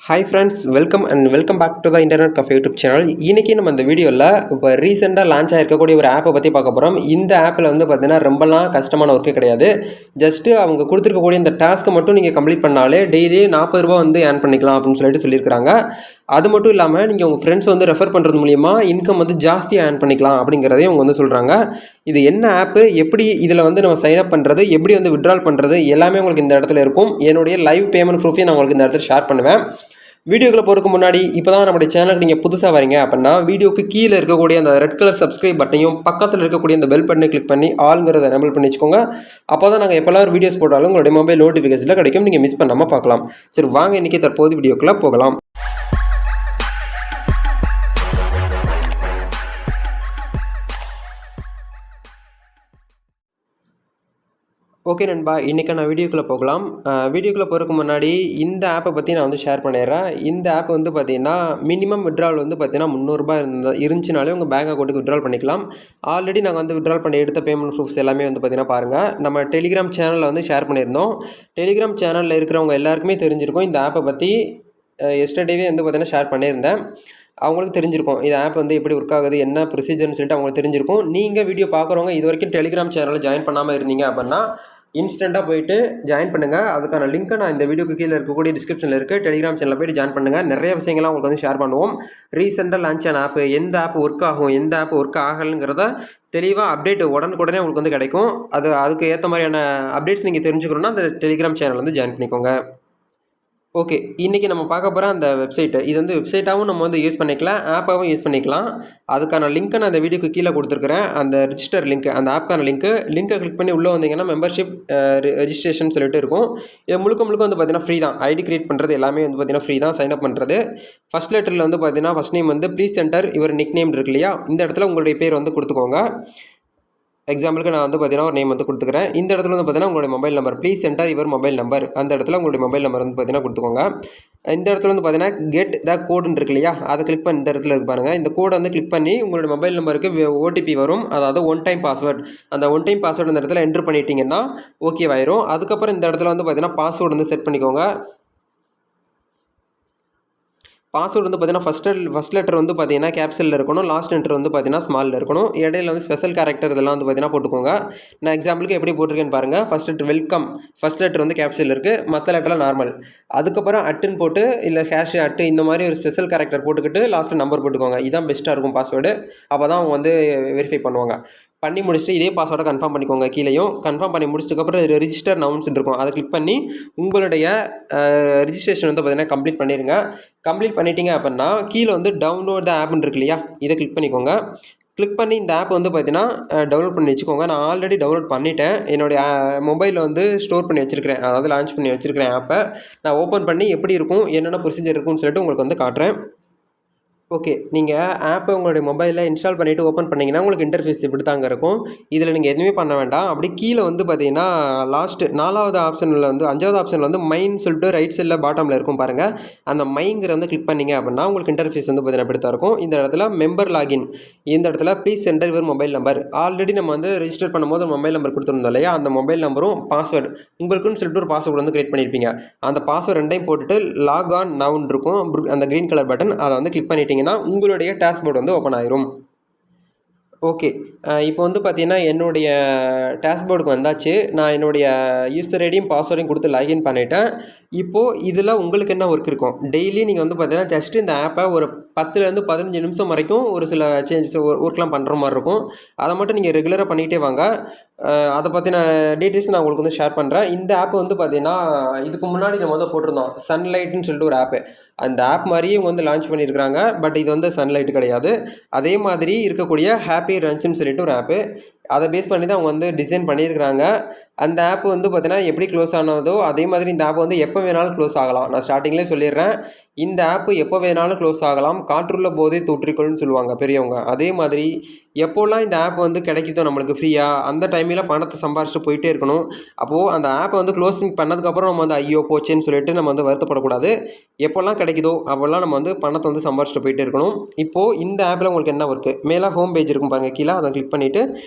Hi friends, welcome back to the internet cafe YouTube channel. இன்றைக்கி நம்ம இந்த வீடியோவில் இப்போ ரீசெண்டாக லான்ச் ஆகிருக்கக்கூடிய ஒரு ஆப்பை பற்றி பார்க்க போகிறோம். இந்த ஆப்பில் வந்து பார்த்தீங்கன்னா ரொம்பலாம் கஷ்டமான ஒர்க்கு கிடையாது. ஜஸ்ட்டு அவங்க கொடுத்துருக்கக்கூடிய இந்த டாஸ்க்கை மட்டும் நீங்கள் கம்ப்ளீட் பண்ணாலே டெய்லி ₹40 வந்து ஏர்ன் பண்ணிக்கலாம் அப்படின்னு சொல்லியிருக்கிறாங்க. அது மட்டும் இல்லாமல் நீங்கள் உங்கள் ஃப்ரெண்ட்ஸ் வந்து ரெஃபர் பண்ணுறது மூலிமா இன்கம் வந்து ஜாஸ்தியாக ஏர்ன் பண்ணிக்கலாம் அப்படிங்கிறதையும் அவங்க வந்து சொல்கிறாங்க. இது என்ன ஆப்பு, எப்படி இதில் வந்து நம்ம சைன் அப் பண்ணுறது, எப்படி வந்து விட்ரால் பண்ணுறது, எல்லாமே உங்களுக்கு இந்த இடத்துல இருக்கும். என்னுடைய லைவ் பேமெண்ட் ப்ரூஃபையும் நான் உங்களுக்கு இந்த இடத்துல ஷேர் பண்ணுவேன். வீடியோக்குள்ளே போகிறதுக்கு முன்னாடி இப்போ தான் நம்மளுடைய சேனலுக்கு நீங்கள் புதுசாக வரீங்க அப்படின்னா வீடியோக்கு கீழே இருக்கக்கூடிய அந்த ரெட் கலர் சப்ஸ்கிரைப் பட்டனையும் பக்கத்தில் இருக்கக்கூடிய அந்த பெல் பட்டனை கிளிக் பண்ணி ஆல்ங்கிறத எனேபிள் பண்ணி வச்சுக்கோங்க. அப்போ தான் நாங்கள் எப்போல்லாம் ஒரு வீடியோஸ் போட்டாலும் உங்களுடைய மொபைல் நோட்டிஃபிகேஷனில் கிடைக்கும், நீங்கள் மிஸ் பண்ணாமல் பார்க்கலாம். சரி, வாங்க இன்றைக்கி தற்போது வீடியோக்குள்ளே போகலாம். ஓகே நண்பா, இன்றைக்கான வீடியோக்குள்ளே போகலாம். வீடியோக்குள்ளே போகிறதுக்கு முன்னாடி இந்த ஆப்பை பற்றி நான் வந்து ஷேர் பண்ணிடுறேன். இந்த ஆப் வந்து பார்த்திங்கன்னா மினிமம் விட்ரால் வந்து பார்த்திங்கன்னா ₹300 இருந்துச்சுனாலே உங்கள் பேங்க் அக்கௌண்ட்டுக்கு விட்ரால் பண்ணிக்கலாம். ஆல்ரெடி நாங்கள் வந்து விட்ரால் பண்ணி எடுத்த பேமெண்ட் ப்ரூஃப்ஸ் எல்லாமே வந்து பார்த்திங்கன்னா பாருங்கள், நம்ம டெலிகிராம் சேனலில் வந்து ஷேர் பண்ணியிருந்தோம். டெலிகிராம் சேனலில் இருக்கிறவங்க எல்லாருக்குமே தெரிஞ்சிருக்கும் இந்த ஆப்பை பற்றி. எஸ்டர்டேவே வந்து பார்த்திங்கன்னா ஷேர் பண்ணியிருந்தேன். அவங்களுக்கு தெரிஞ்சிருக்கும் இந்த ஆப் வந்து எப்படி ஒர்க் ஆகுது, என்ன ப்ரொசீஜர்னு சொல்லிட்டு அவங்களுக்கு தெரிஞ்சிருக்கும். நீங்கள் வீடியோ பார்க்குறவங்க இது வரைக்கும் டெலிகிராம் சேனலில் ஜாயின் பண்ணாமல் இருந்தீங்க அப்படின்னா இன்ஸ்டண்ட்டாக போயிட்டு ஜாயின் பண்ணுங்கள். அதுக்கான லிங்க்கை நான் இந்த வீடியோக்கு கீழே இருக்கக்கூடிய டிஸ்கிரிப்ஷனில் இருக்குது. டெலிகிராம் சேனலில் போய்ட்டு ஜாயின் பண்ணுங்கள். நிறைய விஷயங்கள்லாம் உங்களுக்கு வந்து ஷேர் பண்ணுவோம். ரீசெண்டாக லான்ச் ஆன ஆப், எந்த ஆப் ஒர்க் ஆகும், எந்த ஆப் ஒர்க் ஆகலைங்கிறத தெளிவாக அப்டேட் உடனுக்குடனே உங்களுக்கு வந்து கிடைக்கும். அதுக்கு ஏற்ற மாதிரியான அப்டேட்ஸ் நீங்கள் தெரிஞ்சுக்கணுன்னா அந்த டெலிகிராம் சேனல் வந்து ஜாயின் பண்ணிக்கோங்க. ஓகே, இன்றைக்கி நம்ம பார்க்க போகிற அந்த வெப்சைட்டு, இது வந்து வெப்சைட்டாகவும் நம்ம வந்து யூஸ் பண்ணிக்கலாம், ஆப்பாகவும் யூஸ் பண்ணிக்கலாம். அதுக்கான லிங்க்கை நான் அந்த வீடியோக்கு கீழே கொடுத்துருக்குறேன். அந்த ரிஜிஸ்டர் லிங்க், அந்த ஆப்க்கான லிங்க்கை கிளிக் பண்ணி உள்ளே வந்தீங்கன்னா மெம்பர்ஷிப் ரெஜிஸ்ட்ரேஷன் சொல்லிட்டு இருக்கும். இது முழுக்க வந்து பார்த்திங்கன்னா ஃப்ரீ தான். ஐடி கிரியேட் பண்ணுறது எல்லாமே வந்து பார்த்திங்கன்னா ஃப்ரீ தான். சைன் அப் பண்ணுறது ஃபஸ்ட் லெட்டரில் வந்து பார்த்திங்கன்னா ஃபஸ்ட் நேம் வந்து please centre your nick name இருக்கு இல்லையா, இந்த இடத்துல உங்களுடைய பேர் வந்து கொடுத்துக்கோங்க. எக்ஸாம்பிளுக்கு நான் வந்து பார்த்தீங்கன்னா ஒரு நேம் வந்து கொடுத்துக்கிறேன். இந்த இடத்துல வந்து பார்த்தீங்கன்னா உங்களுடைய mobile number, please centre your mobile number, அந்த இடத்துல உங்களுடைய மொபைல் நம்பர் வந்து பார்த்தீங்கன்னா கொடுத்துக்கோங்க. இந்த இடத்துல வந்து பார்த்தீங்கன்னா கெட் த கோடுன்னு இருக்கு இல்லையா, அதை கிளிக் பண்ணி இந்த இடத்துல இருக்கு பாருங்கள். இந்த கோடை வந்து கிளிக் பண்ணி உங்களுடைய மொபைல் நம்பருக்கு ஓடிபி வரும், அதாவது ஒன் டைம் பாஸ்வேர்டு. அந்த ஒன் டைம் பாஸ்வேர்டு இந்த இடத்துல என்ட்ரு பண்ணிட்டீங்கன்னா ஓகேவாயிரும். அதுக்கப்புறம் இந்த இடத்துல வந்து பார்த்தீங்கன்னா பாஸ்வேர்டு வந்து செட் பண்ணிக்கோங்க. பாஸ்வேர்டு வந்து பார்த்தீங்கன்னா ஃபஸ்ட் லெட்டர் வந்து பார்த்தீங்கன்னா கேப்சலில் இருக்கணும், லாஸ்ட் லெட்டர் வந்து பார்த்தீங்கன்னா ஸ்மாலில் இருக்கணும். இடையில வந்து ஸ்பெஷல் கேரக்டர் இதெல்லாம் வந்து பார்த்தீங்கன்னா போட்டுக்கோங்க. நான் எக்ஸாம்பிளுக்கு எப்படி போட்டிருக்கேன்னு பாருங்கள். First letter welcome, first letter வந்து கேப்சல் இருக்குது, மற்ற லெட்டர்லாம் நார்மல். அதுக்கப்புறம் அட்டுன்னு போட்டு இல்லை ஹேஷ் அட்டு இந்த மாதிரி ஒரு ஸ்பெஷல் கேரக்டர் போட்டுக்கிட்டு லாஸ்ட்டில் நம்பர் போட்டுக்கோங்க. இதுதான் பெஸ்ட்டாக இருக்கும் பாஸ்வேர்டு. அப்போ தான் அவங்க வந்து வெரிஃபை பண்ணுவாங்க. பண்ணி முடிச்சுட்டு இதே பாஸ்வேர்டை கன்ஃபார்ம் பண்ணிக்கோங்க. கீழேயும் கன்ஃபார்ம் பண்ணி முடிச்சதுக்கப்புறம் ரிஜிஸ்டர் நவுன்ஸ் இருக்கும், அதை கிளிக் பண்ணி உங்களுடைய ரிஜிஸ்ட்ரேஷன் வந்து பார்த்தீங்கன்னா கம்ப்ளீட் பண்ணிடுங்க. கம்ப்ளீட் பண்ணிட்டீங்க அப்படின்னா கீழே வந்து டவுன்லோட் த ஆப்னு இருக்கு இல்லையா, இதை கிளிக் பண்ணிக்கோங்க. கிளிக் பண்ணி இந்த ஆப் வந்து பார்த்தீங்கன்னா டவுன்லோட் பண்ணி வச்சுக்கோங்க. நான் ஆல்ரெடி டவுன்லோட் பண்ணிட்டேன். என்னுடைய மொபைலில் வந்து ஸ்டோர் பண்ணி வச்சுருக்கிறேன், அதாவது லான்ச் பண்ணி வச்சுருக்கிறேன் ஆப்பை. நான் ஓப்பன் பண்ணி எப்படி இருக்கும், என்னென்ன ப்ரொசீஜர் இருக்குன்னு சொல்லிட்டு உங்களுக்கு வந்து காட்டுறேன். ஓகே, நீங்கள் ஆப்பை உங்களுடைய மொபைலில் இன்ஸ்டால் பண்ணிவிட்டு ஓப்பன் பண்ணிங்கன்னா உங்களுக்கு இன்டர்ஃபேஸ் இப்படி தாங்க இருக்கும். இதில் நீங்கள் எதுவுமே பண்ண வேண்டாம். அப்படி கீழே வந்து பார்த்தீங்கன்னா லாஸ்ட்டு 4வது ஆப்ஷனில் வந்து 5வது ஆப்ஷனில் வந்து மைன் சொல்லிட்டு ரைட் சைடில் பாட்டமில் இருக்கும் பாருங்கள். அந்த மைங்கிற வந்து கிளிக் பண்ணிங்க அப்படின்னா உங்களுக்கு இன்டர்ஃபேஸ் வந்து பார்த்தீங்கன்னா இப்படி தான் இருக்கும். இந்த இடத்துல மெம்பர் லாகின், இந்த இடத்துல please centre your mobile number. Already நம்ம வந்து ரெஜிஸ்டர் பண்ணும்போது மொபைல் நம்பர் கொடுத்துருந்தோம் இல்லையா, அந்த மொபைல் நம்பரும் பாஸ்வேர்டு உங்களுக்குன்னு சொல்லிட்டு ஒரு பாஸ்வேர்டு வந்து கிரியேட் பண்ணியிருப்பீங்க. அந்த பாஸ்வேர்டு ரெண்டையும் போட்டுட்டு லாக் ஆன் நவுன் இருக்கும், அந்த க்ரீன் கலர் பட்டன், அதை வந்து கிளிக் பண்ணிட்டீங்க உங்களுடைய டேஷ்போர்டு வந்து ஓப்பன் ஆயிரும். ஓகே, இப்போ வந்து பார்த்தீங்கன்னா என்னுடைய டேஷ்போர்டுக்கு வந்தாச்சு. நான் என்னுடைய யூசர் ஐடியும் பாஸ்வேர்டையும் கொடுத்து லாகின் பண்ணிவிட்டேன். இப்போது இதில் உங்களுக்கு என்ன ஒர்க் இருக்கும், டெய்லி நீங்கள் வந்து பார்த்தீங்கன்னா ஜஸ்ட்டு இந்த ஆப்பை ஒரு 10லேருந்து 15 நிமிஷம் வரைக்கும் ஒரு சில சேஞ்சஸ் ஒர்க்லாம் பண்ணுற மாதிரி இருக்கும். அதை மட்டும் நீங்கள் ரெகுலராக பண்ணிகிட்டே வாங்க. அதை பற்றின டீட்டெயில்ஸ் நான் உங்களுக்கு வந்து ஷேர் பண்ணுறேன். இந்த ஆப் வந்து பார்த்தீங்கன்னா இதுக்கு முன்னாடி நம்ம வந்து போட்டிருந்தோம் சன்லைட்னு சொல்லிட்டு ஒரு ஆப்பு. அந்த ஆப் மாதிரியே இவங்க வந்து லான்ச் பண்ணியிருக்கிறாங்க. பட் இது வந்து சன்லைட் கிடையாது. அதே மாதிரி இருக்கக்கூடிய ஹாப்பி ரன்ச்சுன்னு சொல்லிட்டு ஒரு ஆப்பு, அதை பேஸ் பண்ணி தான் அவங்க வந்து டிசைன் பண்ணியிருக்கிறாங்க. அந்த ஆப் வந்து பார்த்தீங்கன்னா எப்படி க்ளோஸ் ஆனதோ அதே மாதிரி இந்த ஆப் வந்து எப்போ வேணாலும் க்ளோஸ் ஆகலாம். நான் ஸ்டார்டிங்லேயே சொல்லிடுறேன், இந்த ஆப்பு எப்போ வேணாலும் க்ளோஸ் ஆகலாம். காற்றுள்ள போதே தூற்றிக்கொள்னு சொல்லுவாங்க பெரியவங்க. அதே மாதிரி எப்போல்லாம் இந்த ஆப் வந்து கிடைக்குதோ நம்மளுக்கு ஃப்ரீயாக, அந்த டைமில் பணத்தை சம்பாரிச்சுட்டு போயிட்டே இருக்கணும். அப்போது அந்த ஆப்பை வந்து க்ளோசிங் பண்ணதுக்கப்புறம் நம்ம வந்து ஐயோ போச்சேன்னு சொல்லிட்டு நம்ம வந்து வருத்தப்படக்கூடாது. எப்போல்லாம் கிடைக்குதோ அப்போல்லாம் நம்ம வந்து பணத்தை வந்து சம்பாரிச்சுட்டு போயிட்டே இருக்கணும். இப்போது இந்த ஆப்பில் உங்களுக்கு என்ன ஒர்க்கு, மேலே ஹோம் பேஜ் இருக்கும் பாருங்கள், கீழே அதை கிளிக் பண்ணிவிட்டு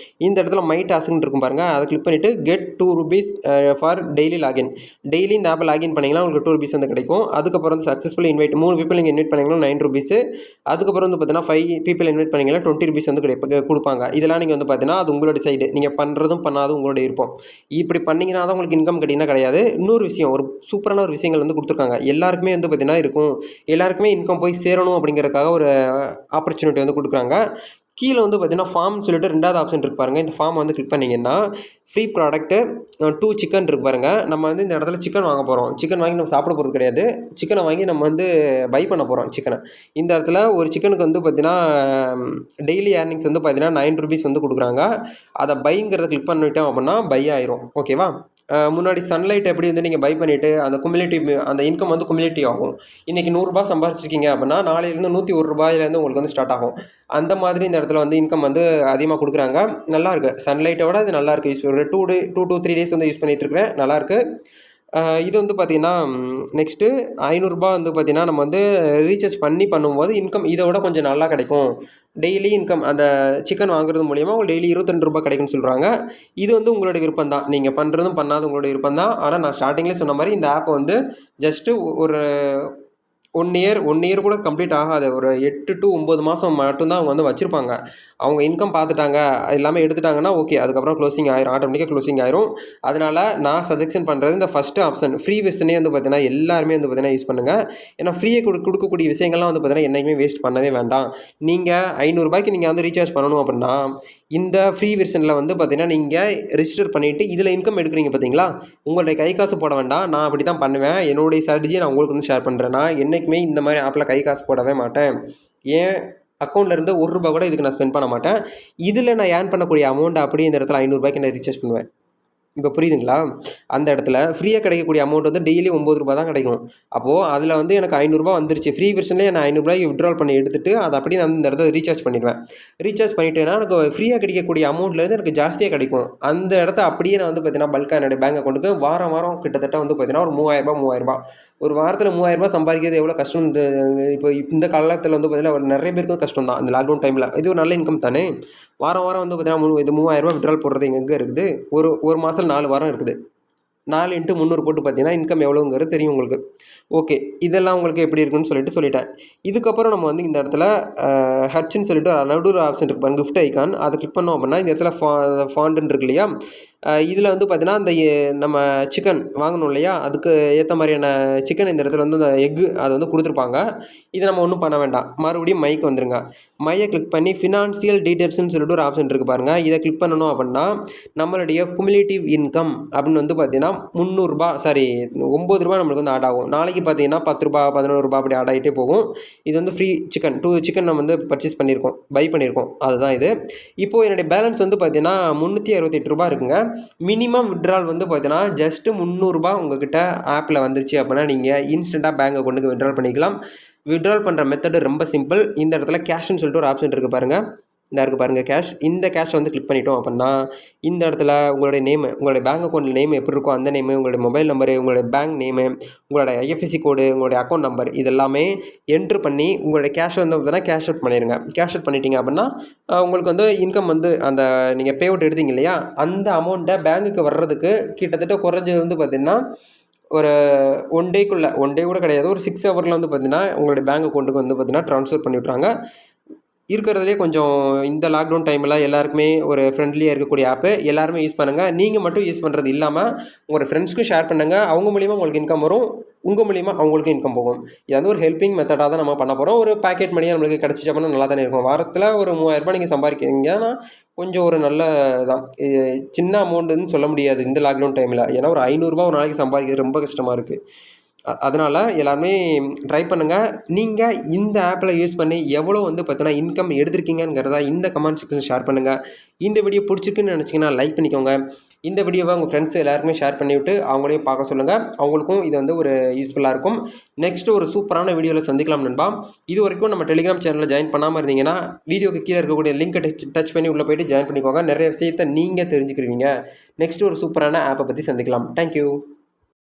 இந்த இடத்துல மை டாஸ்க்னு இருக்கும் பாருங்கள், அதை கிளிக் பண்ணிவிட்டு get ₹2 for daily login. Daily இந்த ஆப்பை லாகின் பண்ணிங்கன்னா உங்களுக்கு ₹2 வந்து கிடைக்கும். அதுக்கப்புறம் வந்து சக்ஸஸ்ஃபுல்லி இன்வைட் 3 பீப்பிள் நீங்கள் இன்வைட் பண்ணிங்கன்னா ₹9. அதுக்கப்புறம் வந்து பார்த்தீங்கன்னா 5 பீப்பிள் இன்வைட் பண்ணிங்கன்னா ₹20 வந்து கொடுப்பாங்க. இதெல்லாம் நீங்கள் வந்து பார்த்தீங்கன்னா அது உங்களோட சைடு, நீங்கள் பண்ணுறதும் பண்ணாதும் உங்களோட இருப்போம். இப்படி பண்ணிங்கன்னா தான் உங்களுக்கு இன்கம் கிடைக்குன்னா கிடையாது. இன்னொரு விஷயம், ஒரு சூப்பரான ஒரு விஷயங்கள் வந்து கொடுத்துருக்காங்க. எல்லாருக்குமே வந்து பார்த்தீங்கன்னா இருக்கும், எல்லாருக்குமே இன்கம் போய் சேரணும் அப்படிங்கிறதுக்காக ஒரு ஆப்பர்ச்சுனிட்டி வந்து கொடுக்குறாங்க. கீழே வந்து பார்த்தீங்கன்னா ஃபார்ம்னு சொல்லிட்டு 2வது ஆப்ஷன் இருக்கு பாருங்கள். இந்த ஃபார்ம் வந்து கிளிக் பண்ணிங்கன்னா ஃப்ரீ ப்ராடக்ட்டு 2 சிக்கன் இருக்கு பாருங்கள். நம்ம வந்து இந்த இடத்துல சிக்கன் வாங்க போகிறோம். சிக்கன் வாங்கி நம்ம சாப்பிட போகிறது கிடையாது. சிக்கனை வாங்கி நம்ம வந்து பை பண்ண போகிறோம் சிக்கனை. இந்த இடத்துல ஒரு சிக்கனுக்கு வந்து பார்த்தீங்கன்னா டெய்லி ஏர்னிங்ஸ் வந்து பார்த்தீங்கன்னா ₹9 வந்து கொடுக்குறாங்க. அதை பைங்கிறத கிளிக் பண்ணிட்டோம் அப்படின்னா பை ஆயிரும். ஓகேவா? முன்னாடி சன்லைட் எப்படி வந்து நீங்கள் பை பண்ணிவிட்டு அந்த குமுலேட்டிவ் அந்த இன்கம் வந்து குமுலேட்டிவ் ஆகும். இன்றைக்கி ₹100 சம்பாரிச்சிருக்கீங்க அப்படின்னா நாளையிலேருந்து ₹101 உங்களுக்கு வந்து ஸ்டார்ட் ஆகும். அந்த மாதிரி இந்த இடத்துல வந்து இன்கம் வந்து அதிகமாக கொடுக்குறாங்க. நல்லாயிருக்கு. சன்லைட்டை விட அது நல்லாயிருக்கு. யூஸ் ஒரு 2 to 3 டேஸ் வந்து யூஸ் பண்ணிகிட்ருக்கிறேன். நல்லாயிருக்கு. இது வந்து பார்த்திங்கன்னா நெக்ஸ்ட்டு ₹500 வந்து பார்த்திங்கன்னா நம்ம வந்து ரீசார்ஜ் பண்ணும்போது இன்கம் இதை விட கொஞ்சம் நல்லா கிடைக்கும். டெய்லி இன்கம் அந்த சிக்கன் வாங்குறது மூலிமா உங்களுக்கு டெய்லி ₹22 கிடைக்கும்னு சொல்கிறாங்க. இது வந்து உங்களோட விருப்பம் தான். நீங்கள் பண்ணுறதும் பண்ணாத உங்களோட விருப்பம் தான். ஆனால் நான் ஸ்டார்டிங்லேயே சொன்ன மாதிரி இந்த ஆப்பை வந்து ஜஸ்ட்டு ஒரு 1 இயர் கூட கம்ப்ளீட் ஆகாது. ஒரு 8 to 9 மாதம் மட்டும்தான் அவங்க வந்து வச்சுருப்பாங்க. அவங்க இன்கம் பார்த்துட்டாங்க, எல்லாமே எடுத்துட்டாங்கன்னா ஓகே. அதுக்கப்புறம் க்ளோசிங் ஆயிரும், ஆட்டோமேட்டிக்காக க்ளோசிங் ஆயிரும். அதனால் நான் சஜெக்ஷன் பண்ணுறது இந்த ஃபஸ்ட்டு ஆப்ஷன் ஃப்ரீ வெர்ஷனே வந்து பார்த்தீங்கன்னா எல்லாருமே வந்து பார்த்தீங்கன்னா யூஸ் பண்ணுங்கள். ஏன்னா ஃப்ரீயை கொடுக்கக்கூடிய விஷயங்கள்லாம் வந்து பார்த்தீங்கன்னா என்றைக்குமே வேஸ்ட் பண்ணவே வேண்டாம். நீங்கள் ₹500 நீங்கள் வந்து ரீசார்ஜ் பண்ணணும் அப்படின்னா இந்த ஃப்ரீ வெர்ஷனில் வந்து பார்த்தீங்கன்னா நீங்கள் ரிஜிஸ்டர் பண்ணிவிட்டு இதில் இன்கம் எடுக்கிறீங்க பார்த்தீங்களா, உங்களுடைய கை காசு போட வேண்டாம். நான் அப்படி தான் பண்ணுவேன். என்னுடைய ஸ்ட்ராட்டஜியை நான் உங்களுக்கு வந்து ஷேர் பண்ணுறேன். நான் என்றைக்குமே இந்த மாதிரி ஆப்பில் கை காசு போடவே மாட்டேன். ஏன் அக்கௌண்ட்லேருந்து ₹1 கூட இதுக்கு நான் ஸ்பெண்ட் பண்ண மாட்டேன். இதில் நான் ஏர்ன் பண்ணக்கூடிய அமௌண்ட் அப்படியே இந்த இடத்துல ₹500 நான் ரீசார்ஜ் பண்ணுவேன். இப்போ புரியுதுங்களா? அந்த இடத்துல ஃப்ரீயாக கிடைக்கக்கூடிய அமௌண்ட் வந்து டெய்லி ₹9 தான் கிடைக்கும். அப்போது அதில் வந்து எனக்கு ₹500 வந்துருச்சு. ஃப்ரீ வெர்ஷன்லேயே நான் ₹500 வித்ட்ரால் பண்ணி எடுத்துகிட்டு அதை அப்படியே நான் இந்த இடத்துல ரீசார்ஜ் பண்ணிடுவேன். ரீசார்ஜ் பண்ணிட்டேன்னா எனக்கு ஃப்ரீயாக கிடைக்கக்கூடிய அமௌண்ட்லேருந்து எனக்கு ஜாஸ்தியாக கிடைக்கும். அந்த இடத்த அப்படியே நான் வந்து பார்த்தீங்கன்னா பல்காக என்னுடைய பேங்க் அக்கௌண்ட்டுக்கு வாரம் கிட்டத்தட்ட வந்து பார்த்தீங்கன்னா ஒரு ₹3000 ஒரு வாரத்தில் ₹3000 சம்பாதிக்கிறது எவ்வளோ கஷ்டம். இப்போ இந்த காலத்தில் வந்து பார்த்தீங்கன்னா நிறைய பேருக்கு கஷ்டம் தான். இந்த லாக்டவுன் டைமில் இது ஒரு நல்ல இன்கம் தானே. வாரம் வந்து பார்த்தீங்கன்னா இது ₹3000 வித்ட்ரால் போடுறது எங்கே இருக்குது? ஒரு மாதத்தில் 4 வாரம் இருக்குது. 4 × 300 போட்டு பார்த்தீங்கன்னா இன்கம் எவ்வளோங்கிறது தெரியும் உங்களுக்கு. ஓகே, இதெல்லாம் உங்களுக்கு எப்படி இருக்குன்னு சொல்லிட்டேன். இதுக்கப்புறம் நம்ம வந்து இந்த இடத்துல ஹர்ச்ன்னு சொல்லிட்டு ஒரு நடுவில் ஆப்ஷன் இருக்கு பாருங்க, கிஃப்ட் ஐக்கான். அதை கிளிக் பண்ணோம் அப்படின்னா இந்த இடத்துல ஃபாண்டுன்னு இருக்கு இல்லையா, இதில் வந்து பார்த்தீங்கன்னா இந்த நம்ம சிக்கன் வாங்கணும் இல்லையா, அதுக்கு ஏற்ற மாதிரியான சிக்கன் இந்த இடத்துல வந்து அந்த எக்கு அதை வந்து கொடுத்துருப்பாங்க. இதை நம்ம ஒன்றும் பண்ண வேண்டாம். மறுபடியும் மைக்கு வந்துருங்க. மையை கிளிக் பண்ணி ஃபினான்ஷியல் டீட்டெயில்ஸ்னு சொல்லிட்டு ஒரு ஆப்ஷன் இருக்குது பாருங்கள். இதை கிளிக் பண்ணணும் அப்படின்னா நம்மளுடைய குமுலேட்டிவ் இன்கம் அப்படின்னு வந்து பார்த்தீங்கன்னா ₹9 நம்மளுக்கு வந்து ஆட் ஆகும். நாளைக்கு பார்த்தீங்கன்னா ₹10 ₹11 அப்படி ஆட் ஆகிட்டே போகும். இது வந்து ஃப்ரீ சிக்கன் 2 சிக்கன் நம்ம வந்து பர்ச்சேஸ் பண்ணியிருக்கோம், பை பண்ணியிருக்கோம். அதுதான் இது. இப்போது என்னுடைய பேலன்ஸ் வந்து பார்த்தீங்கன்னா ₹368 இருக்குங்க. மினிமம் வித்ட்ரால் வந்து பார்த்தீங்கன்னா ஜஸ்ட்டு ₹300 உங்கள்கிட்ட ஆப்பில் வந்துருச்சு அப்படின்னா நீங்கள் இன்ஸ்டண்ட்டாக பேங்க் அக்கௌண்ட்டுக்கு வித்ட்ரால் பண்ணிக்கலாம். வித்ட்ரால் பண்ணுற மெத்தடு ரொம்ப சிம்பிள். இந்த இடத்துல கேஷ்ன்னு சொல்லிட்டு ஒரு ஆப்ஷன் இருக்குது பாருங்கள், இந்த இருக்குது பாருங்கள் கேஷ். இந்த கேஷை வந்து கிளிக் பண்ணிட்டோம் அப்படின்னா இந்த இடத்துல உங்களுடைய நேமு, உங்களுடைய பேங்க் அக்கௌண்ட் நேம் எப்படி இருக்கோ அந்த நேமு, உங்களுடைய மொபைல் நம்பரு, உங்களுடைய பேங்க் நேமு, உங்களோட ஐஎஃப்எஸ்சி கோடு, உங்களுடைய அக்கௌண்ட் நம்பர் இதெல்லாமே என்ட்ரு பண்ணி உங்களுடைய கேஷ் வந்து பார்த்தீங்கன்னா கேஷ் அவுட் பண்ணிடுங்க. கேஷ் அவுட் பண்ணிட்டீங்க அப்படின்னா உங்களுக்கு வந்து இன்கம் வந்து அந்த நீங்கள் பே அவுட் எடுத்தீங்க இல்லையா, அந்த அமௌண்ட்டை பேங்க்குக்கு வர்றதுக்கு கிட்டத்தட்ட குறைஞ்சது வந்து பார்த்திங்கன்னா ஒரு 1 டேக்குள்ளே, 1 டே கூட கிடையாது, ஒரு 6 ஹவரில் வந்து பார்த்திங்கன்னா உங்களுடைய பேங்க் அக்கௌண்ட்டுக்கு வந்து பார்த்திங்கன்னா ட்ரான்ஸ்ஃபர் பண்ணி விட்றாங்க. இருக்கிறதுலே கொஞ்சம் இந்த லாக்டவுன் டைமில் எல்லாருக்குமே ஒரு ஃப்ரெண்ட்லியாக இருக்கக்கூடிய ஆப்பு, எல்லாருமே யூஸ் பண்ணுங்கள். நீங்கள் மட்டும் யூஸ் பண்ணுறது இல்லாமல் உங்களோட ஃப்ரெண்ட்ஸ்க்கும் ஷேர் பண்ணுங்கள். அவங்க மூலிமா உங்களுக்கு இன்கம் வரும், உங்கள் மூலிமா அவங்களுக்கும் இன்கம் போகும். இது வந்து ஒரு ஹெல்ப்பிங் மெத்தடாக தான் நம்ம பண்ண போகிறோம். ஒரு பாக்கெட் மணியாக நம்மளுக்கு கிடச்சிச்சு அப்படின்னா நல்லா தானே இருக்கும். வாரத்தில் ஒரு ₹3000 நீங்கள் சம்பாதிக்கிறீங்கன்னா கொஞ்சம் ஒரு நல்ல தான். சின்ன அமௌண்ட்டுன்னு சொல்ல முடியாது இந்த லாக்டவுன் டைமில். ஏன்னா ஒரு ₹500 ஒரு நாளைக்கு சம்பாதிக்கிறது ரொம்ப கஷ்டமாக இருக்குது. அதனால் எல்லாருமே ட்ரை பண்ணுங்கள். நீங்கள் இந்த ஆப்பில் யூஸ் பண்ணி எவ்வளோ வந்து பார்த்தீங்கன்னா இன்கம் எடுத்திருக்கீங்கிறத இந்த கமெண்ட் செக்ஷனில் ஷேர் பண்ணுங்கள். இந்த வீடியோ பிடிச்சிருக்குன்னு நினச்சிங்கன்னா லைக் பண்ணிக்கோங்க. இந்த வீடியோவை உங்கள் ஃப்ரெண்ட்ஸ் எல்லாருக்குமே ஷேர் பண்ணிவிட்டு அவங்களையும் பார்க்க சொல்லுங்கள். அவங்களுக்கும் இது வந்து ஒரு யூஸ்ஃபுல்லாக இருக்கும். நெக்ஸ்ட்டு ஒரு சூப்பரான வீடியோவில் சந்திக்கலாம் நண்பா. இது வரைக்கும் நம்ம டெலிகிராம் சேனலில் ஜாயின் பண்ணாமல் இருந்தீங்கன்னா வீடியோக்கு கீழே இருக்கக்கூடிய லிங்க்கை டச் பண்ணி உள்ளே போய்ட்டு ஜாயின் பண்ணிக்கோங்க. நிறைய விஷயத்தை நீங்கள் தெரிஞ்சுக்கிடுவீங்க. நெக்ஸ்ட்டு ஒரு சூப்பரான ஆப்பை பற்றி சந்திக்கலாம். தேங்க்யூ.